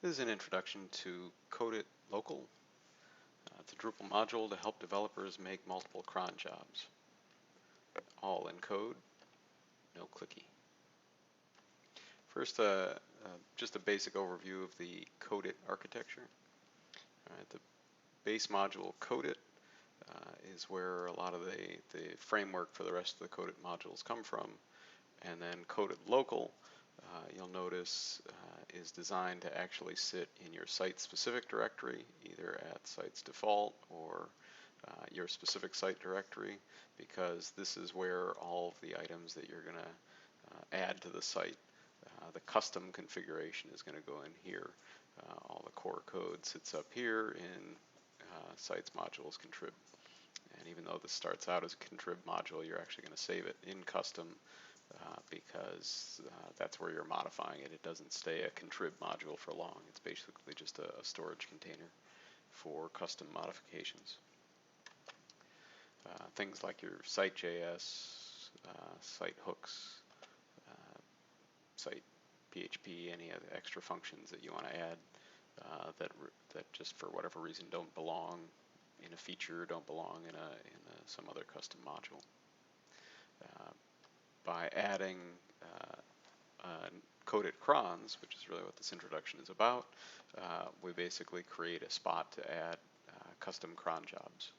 This is an introduction to Codit Local. It's a Drupal module to help developers make multiple cron jobs. All in code, no clicky. First, just a basic overview of the Codit architecture. The base module Codit is where a lot of the framework for the rest of the Codit modules come from. And then Codit Local, you'll notice, is designed to actually sit in your site-specific directory, either at site's default or your specific site directory, because this is where all of the items that you're going to add to the site, the custom configuration is going to go in here. All the core code sits up here in sites modules contrib. And even though this starts out as a contrib module, you're actually going to save it in custom because that's where you're modifying it. It doesn't stay a contrib module for long. It's basically just a storage container for custom modifications. Things like your site.js, site hooks, site PHP, any other extra functions that you want to add that just for whatever reason don't belong in a feature, don't belong in some other custom module. By adding Codit Crons, which is really what this introduction is about, we basically create a spot to add custom cron jobs.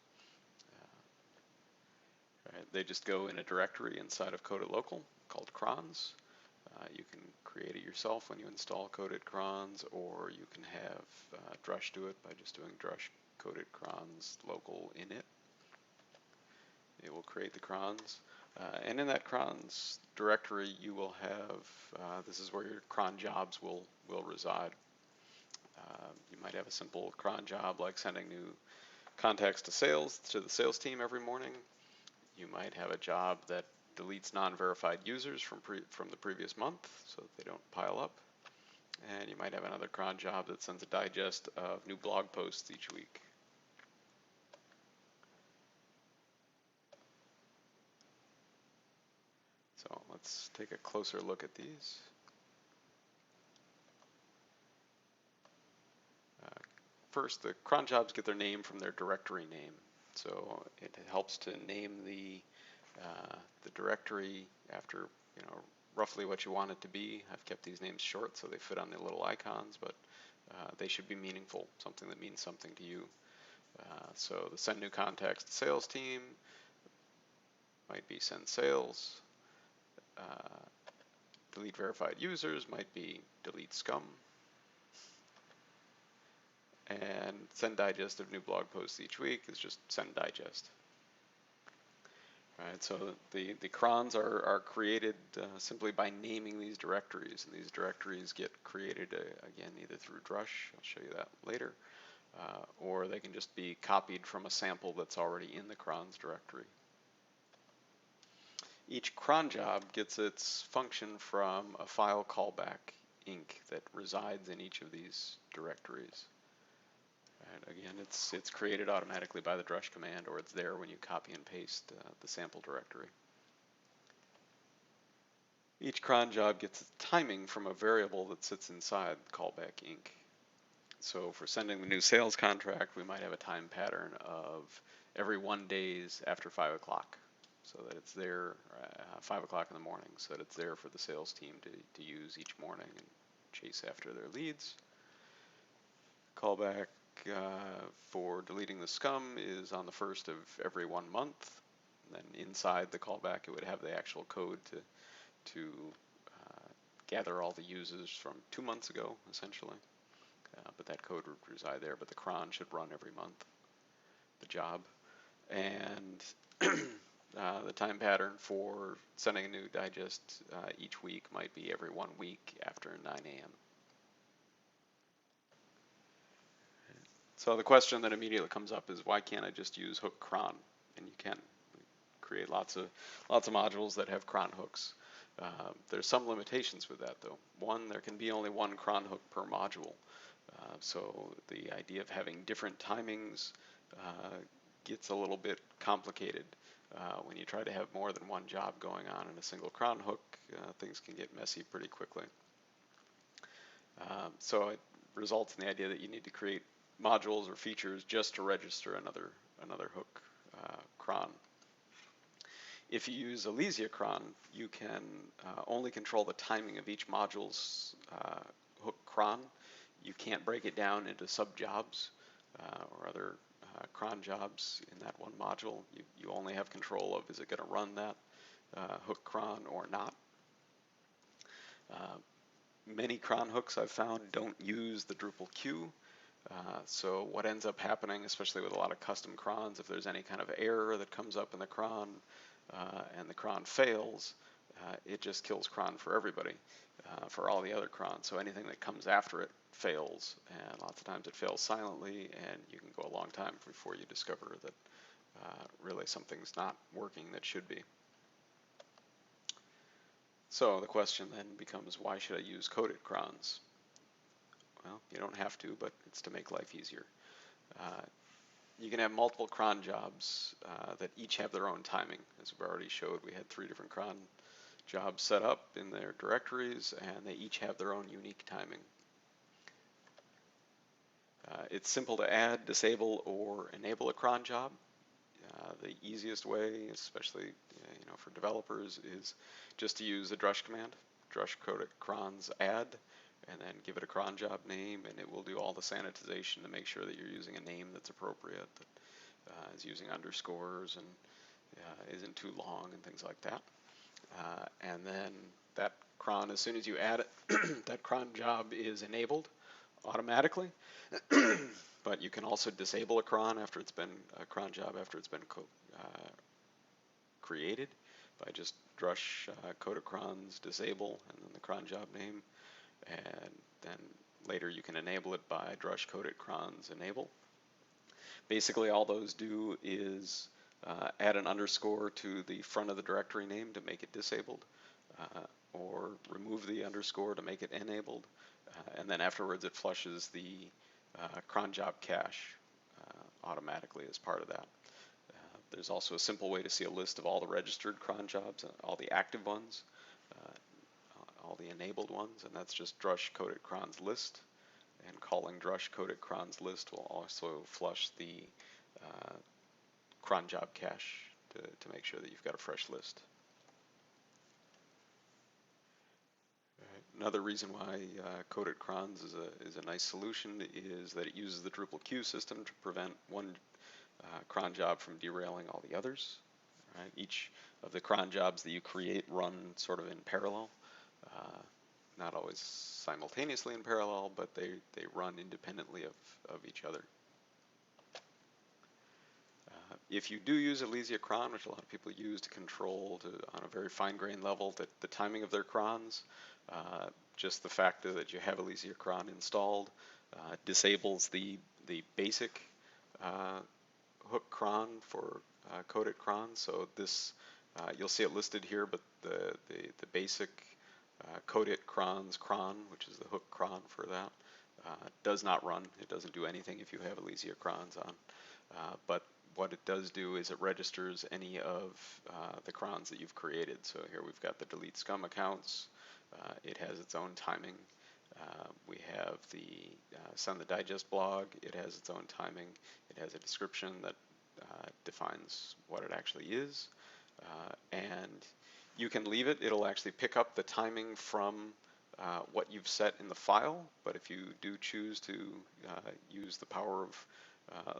Right? They just go in a directory inside of Codit Local called crons. You can create it yourself when you install Codit Crons, or you can have Drush do it by just doing Drush Codit Crons local init. It will create the crons. And in that crons directory, you will have, this is where your cron jobs will reside. You might have a simple cron job like sending new contacts to the sales team every morning. You might have a job that deletes non-verified users from the previous month so that they don't pile up. And you might have another cron job that sends a digest of new blog posts each week. So let's take a closer look at these. First, the cron jobs get their name from their directory name. So it helps to name the directory after, roughly what you want it to be. I've kept these names short so they fit on the little icons, but they should be meaningful, something that means something to you. So the send new contacts to sales team might be send sales. Delete verified users might be delete scum. And send digest of new blog posts each week is just send digest. Right, so the crons are created simply by naming these directories, and these directories get created again either through Drush, I'll show you that later, or they can just be copied from a sample that's already in the crons directory. Each cron job gets its function from a file callback inc that resides in each of these directories. And again, it's created automatically by the Drush command, or it's there when you copy and paste the sample directory. Each cron job gets its timing from a variable that sits inside callback inc. So for sending the new sales contract, we might have a time pattern of every 1 day after 5 o'clock, so that it's there 5 o'clock in the morning, so that it's there for the sales team to use each morning and chase after their leads. Callback for deleting the scum is on the first of every 1 month. And then inside the callback, it would have the actual code to gather all the users from 2 months ago, essentially. But that code would reside there. But the cron should run every month, the job. And the time pattern for sending a new digest each week might be every 1 week after 9 a.m. So the question that immediately comes up is, why can't I just use hook cron? And you can create lots of modules that have cron hooks. There's some limitations with that, though. One, there can be only one cron hook per module. So the idea of having different timings gets a little bit complicated. When you try to have more than one job going on in a single cron hook, things can get messy pretty quickly. So results in the idea that you need to create modules or features just to register another hook cron. If you use Elysia cron, you can only control the timing of each module's hook cron. You can't break it down into sub-jobs or other cron jobs in that one module. You only have control of, is it going to run that hook cron or not. Many cron hooks I've found don't use the Drupal queue. So what ends up happening, especially with a lot of custom crons, if there's any kind of error that comes up in the cron and the cron fails, it just kills cron for everybody, for all the other crons. So anything that comes after it fails, and lots of times it fails silently, and you can go a long time before you discover that really something's not working that should be. So the question then becomes, why should I use Codit Crons? Well, you don't have to, but it's to make life easier. You can have multiple cron jobs that each have their own timing. As we already showed, we had 3 different cron jobs set up in their directories, and they each have their own unique timing. It's simple to add, disable, or enable a cron job. The easiest way, especially for developers, is just to use the drush command, drush Codit Crons add, and then give it a cron job name, and it will do all the sanitization to make sure that you're using a name that's appropriate, that is using underscores and isn't too long and things like that. And then that cron, as soon as you add it, that cron job is enabled automatically. But you can also disable a cron after it's been created by just drush Codit Crons disable and then the cron job name, and then later you can enable it by drush Codit Crons enable. Basically all those do is add an underscore to the front of the directory name to make it disabled, or remove the underscore to make it enabled, and then afterwards it flushes the cron job cache automatically as part of that. There's also a simple way to see a list of all the registered cron jobs, all the active ones, all the enabled ones, and that's just drush Codit Crons list, and calling drush Codit Crons list will also flush the cron job cache to make sure that you've got a fresh list. Another reason why Codit Crons is a nice solution is that it uses the Drupal queue system to prevent one cron job from derailing all the others. Right? Each of the cron jobs that you create run sort of in parallel, not always simultaneously in parallel, but they run independently of each other. If you do use Elysia cron, which a lot of people use to control on a very fine-grained level the timing of their crons, just the fact that you have Elysia cron installed disables the basic hook cron for Codit Crons. So this you'll see it listed here, but the basic Codit Crons cron, which is the hook cron for that, does not run. It doesn't do anything if you have Elysia crons on. But what it does do is it registers any of the crons that you've created. So here we've got the delete scum accounts. It has its own timing. We have the send the digest blog. It has its own timing. It has a description that defines what it actually is. And you can leave it. It'll actually pick up the timing from what you've set in the file. But if you do choose to use the power of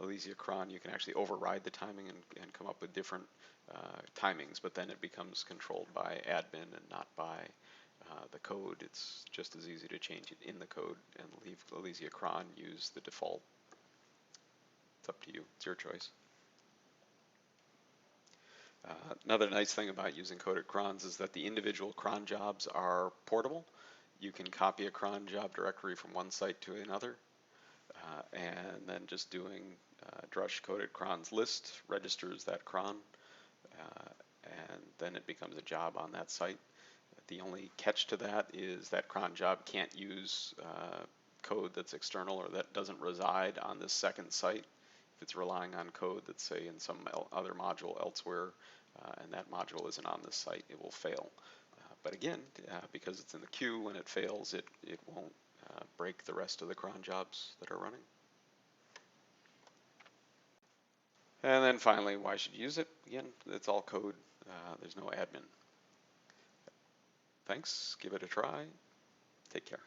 Elysia cron, you can actually override the timing and come up with different timings, but then it becomes controlled by admin and not by the code. It's just as easy to change it in the code and leave Elysia cron, use the default. It's up to you. It's your choice. Another nice thing about using Codit Crons is that the individual cron jobs are portable. You can copy a cron job directory from one site to another, and then just doing drush Codit Crons list registers that cron, and then it becomes a job on that site. The only catch to that is that cron job can't use code that's external or that doesn't reside on this second site. If it's relying on code that's, say, in some other module elsewhere, and that module isn't on this site, it will fail. But again, because it's in the queue, when it fails, it won't break break the rest of the cron jobs that are running. And then finally, why should you use it? Again, it's all code. There's no admin. Thanks. Give it a try. Take care.